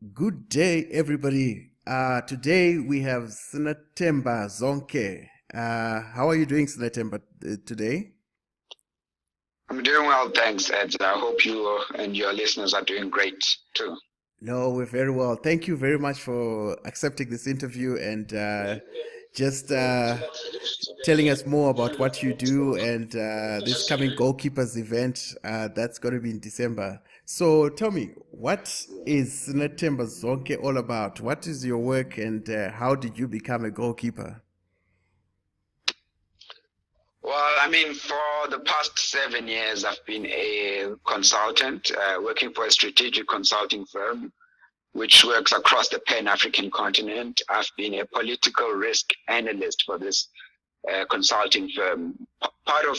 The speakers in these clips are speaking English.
Good day, everybody. Today we have Sinethemba Zonke. How are you doing, Sinethemba, today? I'm doing well, thanks, Ed. I hope you and your listeners are doing great too. No, we're very well. Thank you very much for accepting this interview and just telling us more about what you do and this coming goalkeepers event that's going to be in December. So tell me, what is Sinethemba Zonke all about? What is your work and how did you become a goalkeeper? Well, I mean, for the past 7 years, I've been a consultant working for a strategic consulting firm which works across the Pan-African continent. I've been a political risk analyst for this consulting firm. Part of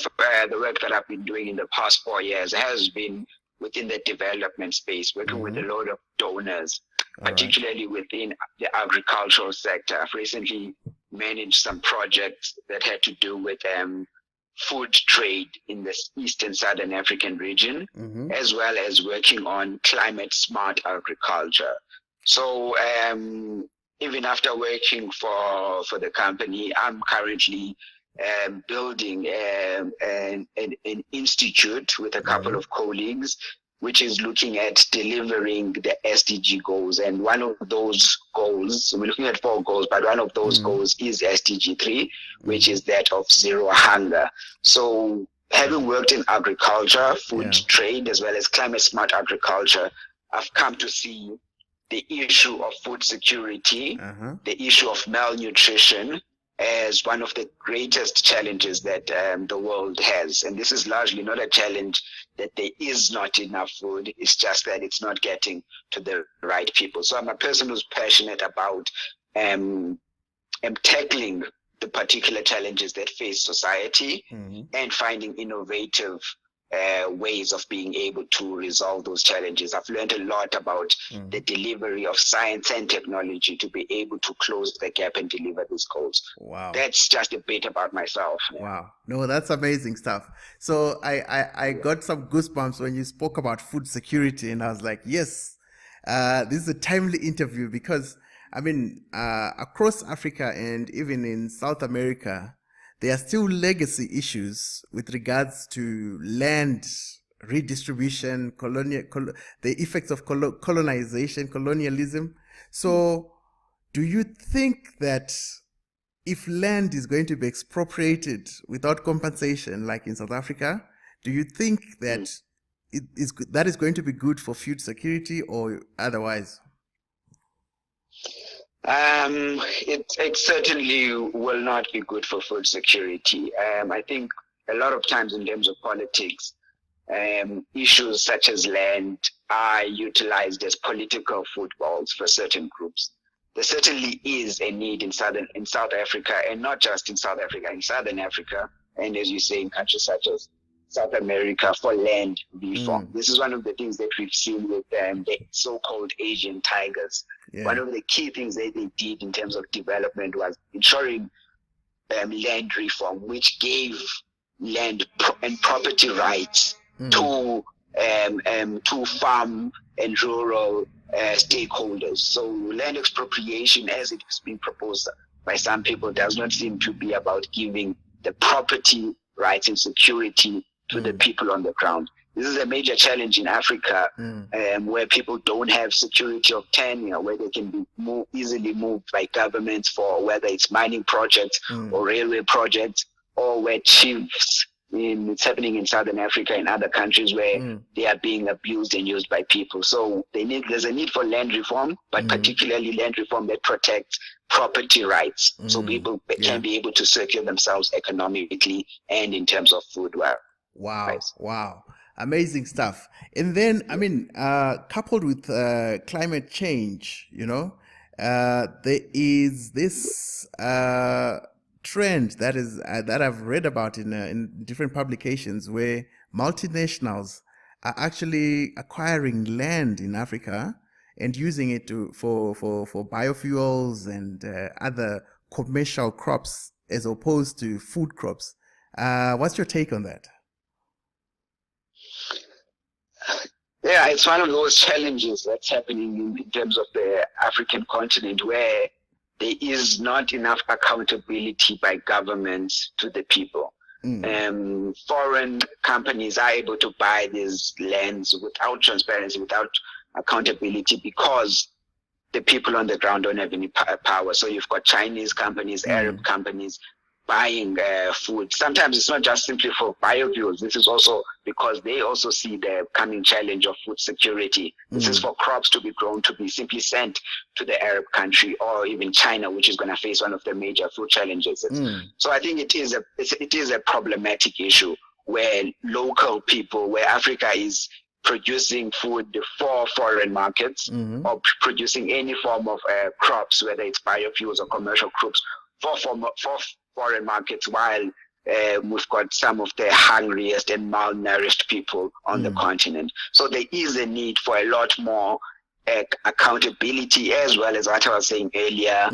the work that I've been doing in the past 4 years has been within the development space, working with a Mm-hmm. lot of donors, All right. particularly within the agricultural sector. I've recently managed some projects that had to do with food trade in the East and Southern African region, Mm-hmm. as well as working on climate smart agriculture. So even after working for the company, I'm currently building an institute with a couple Mm-hmm. of colleagues, which is looking at delivering the SDG goals. And one of those goals, we're looking at four goals, but one of those Mm-hmm. goals is SDG 3, which Mm-hmm. is that of zero hunger. So having Mm-hmm. worked in agriculture, food Yeah. trade, as well as climate smart agriculture, I've come to see the issue of food security, Uh-huh. the issue of malnutrition as one of the greatest challenges that the world has. And this is largely not a challenge that there is not enough food, it's just that it's not getting to the right people. So I'm a person who's passionate about um, tackling the particular challenges that face society Mm-hmm. and finding innovative ways of being able to resolve those challenges. I've learned a lot about Mm-hmm. the delivery of science and technology to be able to close the gap and deliver these goals. Wow. That's just a bit about myself. Yeah. Wow. No, that's amazing stuff. So I got some goosebumps when you spoke about food security, and I was like, yes, this is a timely interview because I mean, across Africa and even in South America, there are still legacy issues with regards to land redistribution, the effects of colonization, colonialism. So, do you think that if land is going to be expropriated without compensation, like in South Africa, do you think Mm. that that is going to be good for food security or otherwise? It certainly will not be good for food security. I think a lot of times in terms of politics, issues such as land are utilized as political footballs for certain groups. There certainly is a need in South Africa, and not just in South Africa, in Southern Africa, and as you say, in countries such as South America for land reform. Mm, This is one of the things that we've seen with the so-called Asian tigers. One yeah. of the key things that they did in terms of development was ensuring land reform, which gave and property rights Mm, to farm and rural stakeholders. So land expropriation, as it is being proposed by some people, does not seem to be about giving the property rights and security to the mm, people on the ground. This is a major challenge in Africa, mm, where people don't have security of tenure, where they can be easily moved by governments for whether it's mining projects mm, or railway projects, or where chiefs, it's happening in Southern Africa and other countries where mm, they are being abused and used by people. So there's a need for land reform, but mm, particularly land reform that protects property rights, so mm. people can Yeah. be able to secure themselves economically and in terms of food Wow. wise. Wow. Amazing stuff. And then, I mean, coupled with climate change, there is this trend that I've read about in different publications where multinationals are actually acquiring land in Africa and using it for biofuels and other commercial crops as opposed to food crops. What's your take on that? Yeah, it's one of those challenges that's happening in terms of the African continent where there is not enough accountability by governments to the people. Foreign companies are able to buy these lands without transparency, without accountability, because the people on the ground don't have any power. So you've got Chinese companies, Arab companies buying food. Sometimes it's not just simply for biofuels. This is also because they also see the coming challenge of food security. This is for crops to be grown to be simply sent to the Arab country or even China, which is going to face one of the major food challenges. So I think it is a problematic issue where local people, where Africa is producing food for foreign markets or producing any form of crops, whether it's biofuels or commercial crops for foreign markets, while we've got some of the hungriest and malnourished people on the continent. So there is a need for a lot more accountability, as well as what I was saying earlier,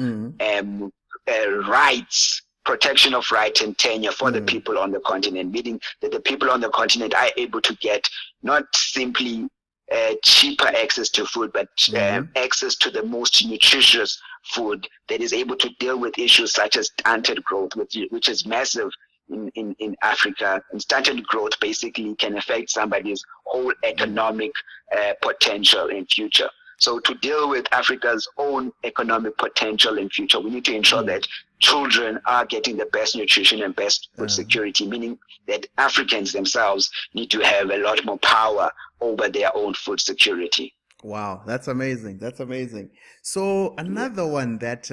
rights, protection of rights and tenure for the people on the continent, meaning that the people on the continent are able to get not simply cheaper access to food, but access to the most nutritious food that is able to deal with issues such as stunted growth, which is massive in Africa. And stunted growth basically can affect somebody's whole economic potential in future. So to deal with Africa's own economic potential in future, we need to ensure that children are getting the best nutrition and best food security, meaning that Africans themselves need to have a lot more power over their own food security. Wow, that's amazing. That's amazing. So another one that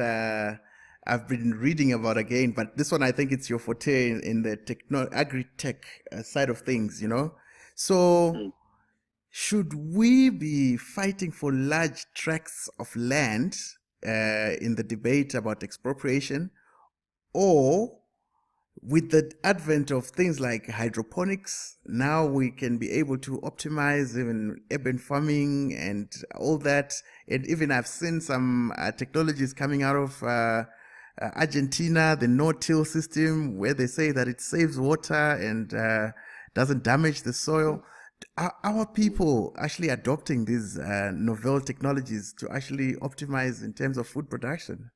I've been reading about again, but this one I think it's your forte in the agri-tech side of things, you know. So should we be fighting for large tracts of land in the debate about expropriation, or with the advent of things like hydroponics, now we can be able to optimize even urban farming and all that? And even I've seen some technologies coming out of Argentina, the no-till system, where they say that it saves water and doesn't damage the soil. Are our people actually adopting these novel technologies to actually optimize in terms of food production?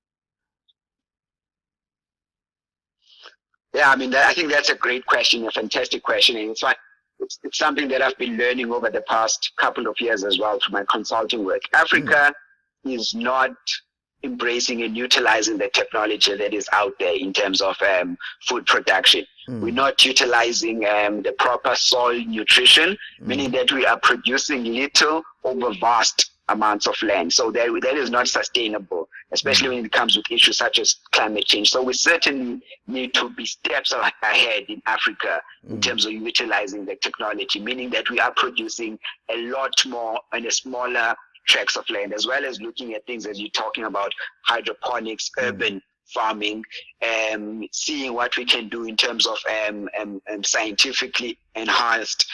Yeah, I mean, I think that's a great question, a fantastic question. And it's something that I've been learning over the past couple of years as well through my consulting work. Africa is not embracing and utilizing the technology that is out there in terms of food production. We're not utilizing the proper soil nutrition, meaning that we are producing little over vast amounts of land. So that is not sustainable, especially when it comes with issues such as climate change. So we certainly need to be steps ahead in Africa in terms of utilizing the technology, meaning that we are producing a lot more on a smaller tracts of land, as well as looking at things as you're talking about hydroponics, urban farming, seeing what we can do in terms of scientifically enhanced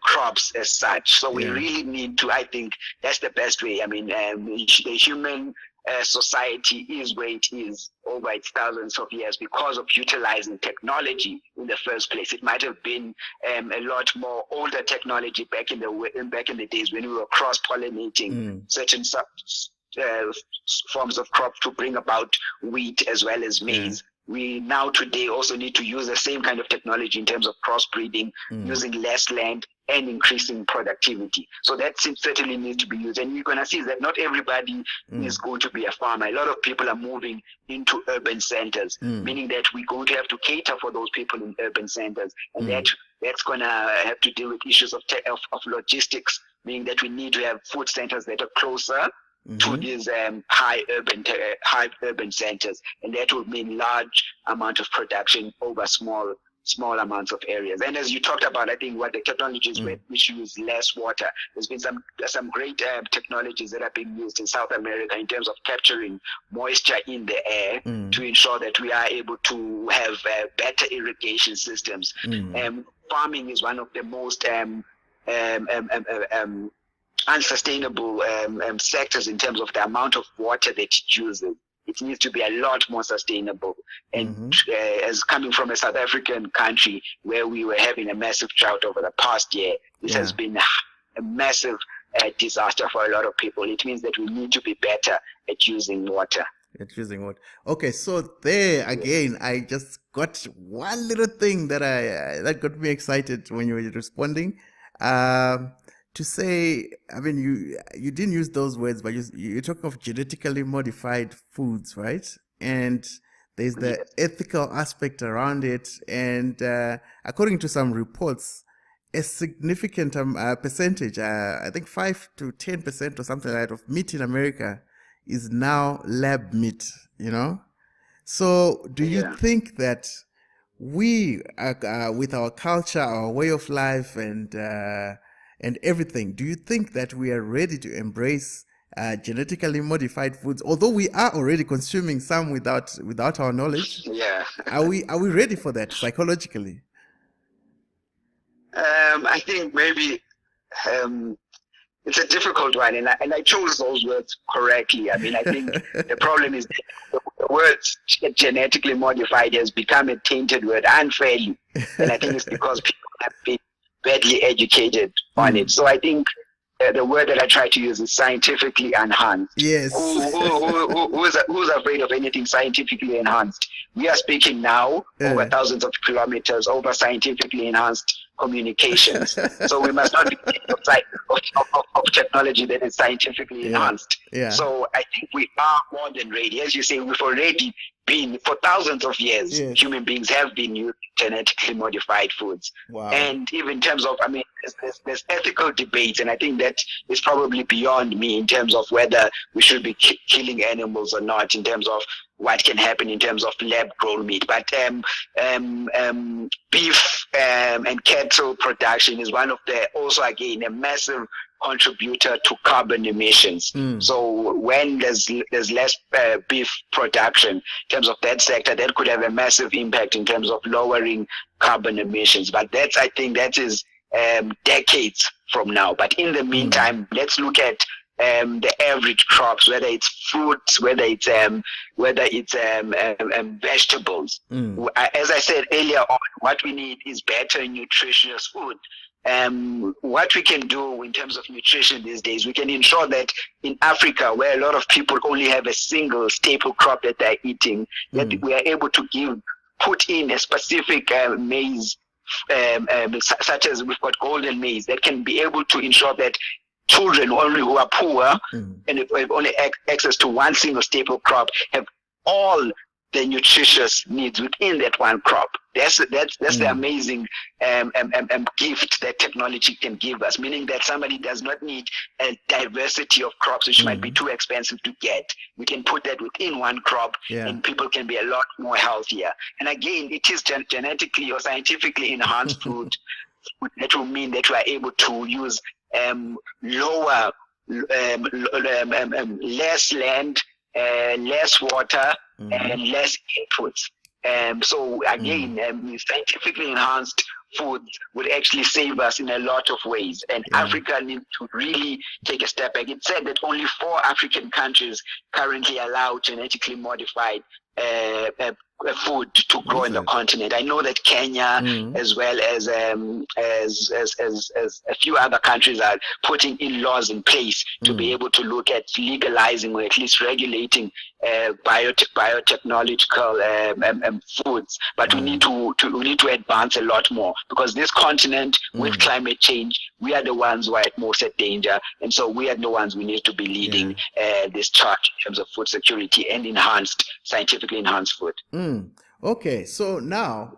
crops as such. So we really need to, I think that's the best way. I mean, the human society is where it is over its thousands of years because of utilizing technology in the first place. It might have been a lot more older technology back in the days when we were cross-pollinating certain forms of crops to bring about wheat as well as maize. We now today also need to use the same kind of technology in terms of crossbreeding, using less land and increasing productivity. So that certainly needs to be used. And you're going to see that not everybody is going to be a farmer. A lot of people are moving into urban centers, meaning that we're going to have to cater for those people in urban centers. And that's going to have to deal with issues of logistics, meaning that we need to have food centers that are closer to these high urban centers, and that would mean large amount of production over small amounts of areas. And as you talked about, I think what the technologies which use less water. There's been some great technologies that are being used in South America in terms of capturing moisture in the air to ensure that we are able to have better irrigation systems. Farming is one of the most unsustainable sectors in terms of the amount of water that it uses. It needs to be a lot more sustainable. And as coming from a South African country where we were having a massive drought over the past year, this has been a massive disaster for a lot of people. It means that we need to be better at using water. At using water. Okay, so there again, I just got one little thing that that got me excited when you were responding. To say, I mean, you didn't use those words, but you're talking of genetically modified foods, right? And there's the ethical aspect around it. And according to some reports, a significant percentage, I think 5 to 10% or something like that, of meat in America is now lab meat, you know? So do you think that we, with our culture, our way of life, and everything, do you think that we are ready to embrace genetically modified foods? Although we are already consuming some without our knowledge, are we ready for that psychologically? I think maybe it's a difficult one, and I chose those words correctly. I mean, I think the problem is the word genetically modified has become a tainted word unfairly, and I think it's because people have been badly educated on it. So I think the word that I try to use is scientifically enhanced. Yes. Who's afraid of anything scientifically enhanced? We are speaking now over thousands of kilometers over scientifically enhanced communications. So we must not be of technology that is scientifically enhanced. So I think we are more than ready. As you say, we've already been, for thousands of years, human beings have been using genetically modified foods. Wow. And even in terms of, I mean, there's ethical debates, and I think that is probably beyond me in terms of whether we should be killing animals or not, in terms of what can happen in terms of lab-grown meat. But beef and cattle production is one of also again a massive contributor to carbon emissions. So when there's less beef production in terms of that sector, that could have a massive impact in terms of lowering carbon emissions. But I think that is decades from now. But in the meantime, let's look at the average crops, whether it's fruits, whether it's vegetables. As I said earlier on, what we need is better nutritious food. What we can do in terms of nutrition these days, we can ensure that in Africa, where a lot of people only have a single staple crop that they're eating, that we are able to put in a specific maize, such as we've got golden maize, that can be able to ensure that children only who are poor and have only access to one single staple crop have all the nutritious needs within that one crop. That's the amazing gift that technology can give us, meaning that somebody does not need a diversity of crops which might be too expensive to get. We can put that within one crop and people can be a lot more healthier. And again, it is genetically or scientifically enhanced food that will mean that we are able to use lower, less land, less water, and less inputs. So again, scientifically enhanced food would actually save us in a lot of ways. And Africa needs to really take a step back. It's said that only 4 African countries currently allow genetically modified food to grow in the continent. I know that Kenya, as well as a few other countries, are putting in laws in place to be able to look at legalizing or at least regulating biotechnological foods. But we need to advance a lot more, because this continent, with climate change, we are the ones who are at most at danger, and so we are the ones we need to be leading this charge in terms of food security and scientifically enhanced food. Okay, so now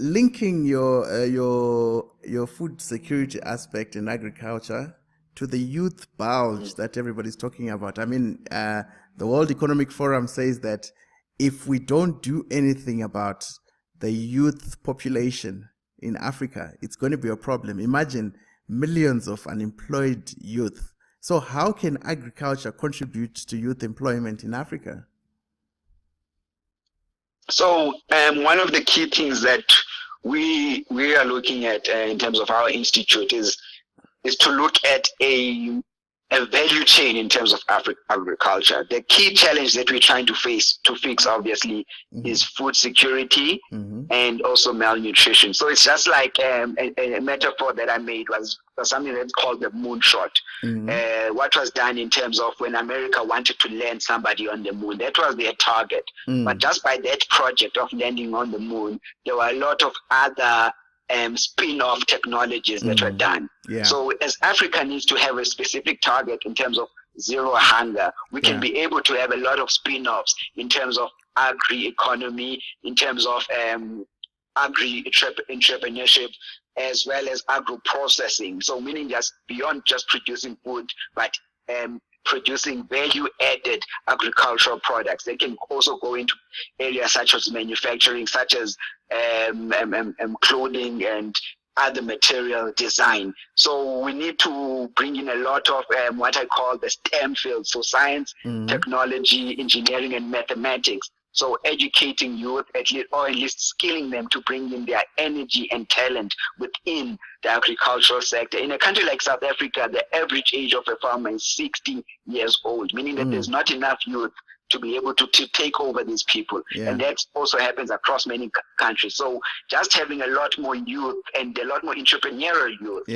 linking your food security aspect in agriculture to the youth bulge that everybody's talking about. I mean, the World Economic Forum says that if we don't do anything about the youth population in Africa, it's going to be a problem. Imagine millions of unemployed youth. So how can agriculture contribute to youth employment in Africa? So one of the key things that we are looking at in terms of our institute is to look at a a value chain in terms of agriculture. The key challenge that we're trying to fix, obviously, is food security and also malnutrition. So it's just like a metaphor that I made was something that's called the moonshot. What was done in terms of when America wanted to land somebody on the moon, that was their target. But just by that project of landing on the moon, there were a lot of other spin-off technologies that were done. So as Africa needs to have a specific target in terms of zero hunger, we can be able to have a lot of spin-offs in terms of agri-economy, in terms of agri-entrepreneurship, as well as agro-processing. So meaning just beyond just producing food, but producing value-added agricultural products. They can also go into areas such as manufacturing, such as clothing and other material design. So we need to bring in a lot of what I call the STEM fields, so science, technology, engineering, and mathematics. So educating youth, or at least skilling them to bring in their energy and talent within the agricultural sector. In a country like South Africa, the average age of a farmer is 60 years old, meaning that there's not enough youth to be able to take over these people. And that also happens across many countries. So just having a lot more youth and a lot more entrepreneurial youth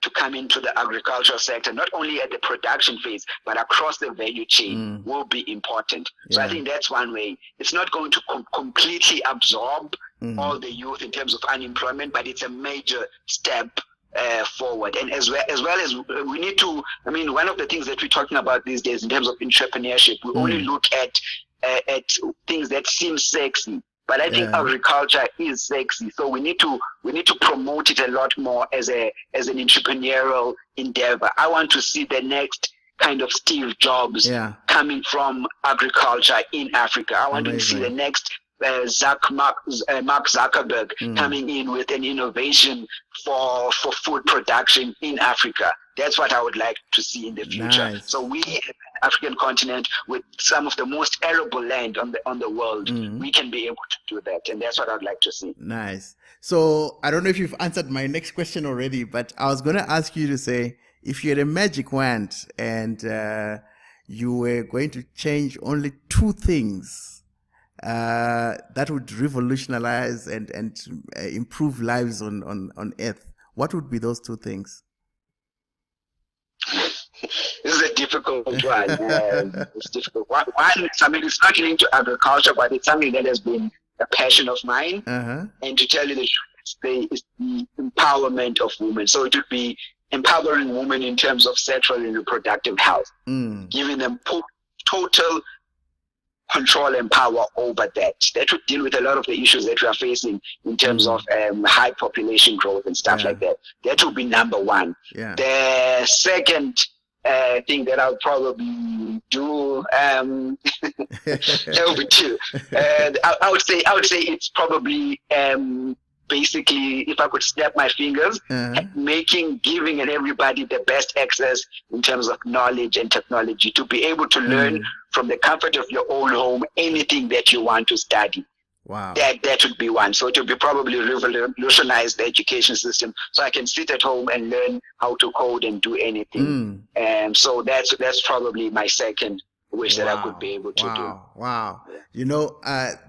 to come into the agricultural sector, not only at the production phase, but across the value chain will be important. So I think that's one way. It's not going to completely absorb all the youth in terms of unemployment, but it's a major step forward. And as well as we need to, I mean, one of the things that we're talking about these days in terms of entrepreneurship, we only look at things that seem sexy. But I think agriculture is sexy, so we need to promote it a lot more as an entrepreneurial endeavor. I want to see the next kind of Steve Jobs coming from agriculture in Africa. I want to see the next Mark Zuckerberg coming in with an innovation for food production in Africa. That's what I would like to see in the future. Nice. So we, African continent, with some of the most arable land on the world, we can be able to do that, and that's what I'd like to see. Nice. So I don't know if you've answered my next question already, but I was going to ask you to say, if you had a magic wand and you were going to change only two things that would revolutionize and improve lives on Earth, what would be those two things? This is a difficult one. It's difficult. One, I mean, it's not linked to agriculture, but it's something that has been a passion of mine. And to tell you the truth, it's the empowerment of women. So it would be empowering women in terms of sexual and reproductive health, giving them total control and power over that. That would deal with a lot of the issues that we are facing in terms of high population growth and stuff like that. That would be number one. The second thing that I'll probably do, that would be two. I would say it's probably basically, if I could snap my fingers, giving everybody the best access in terms of knowledge and technology to be able to learn from the comfort of your own home anything that you want to study. Wow. That would be one. So it would be probably revolutionize the education system, so I can sit at home and learn how to code and do anything. So that's probably my second wish that I could be able to do. Wow. You know,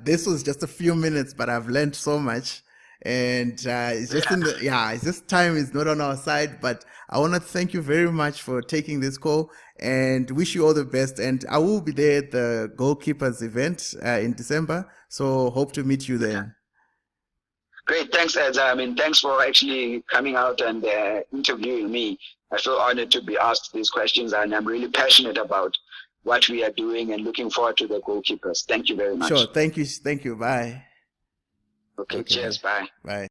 this was just a few minutes, but I've learned so much. And it's just it's just time is not on our side, but I want to thank you very much for taking this call and wish you all the best. And I will be there at the Goalkeepers event in December, so hope to meet you there. Great, thanks, Edza. I mean, thanks for actually coming out and interviewing me. I feel honored to be asked these questions, and I'm really passionate about what we are doing and looking forward to the Goalkeepers. Thank you very much. Sure, thank you. Bye. Okay, cheers. Bye. Bye.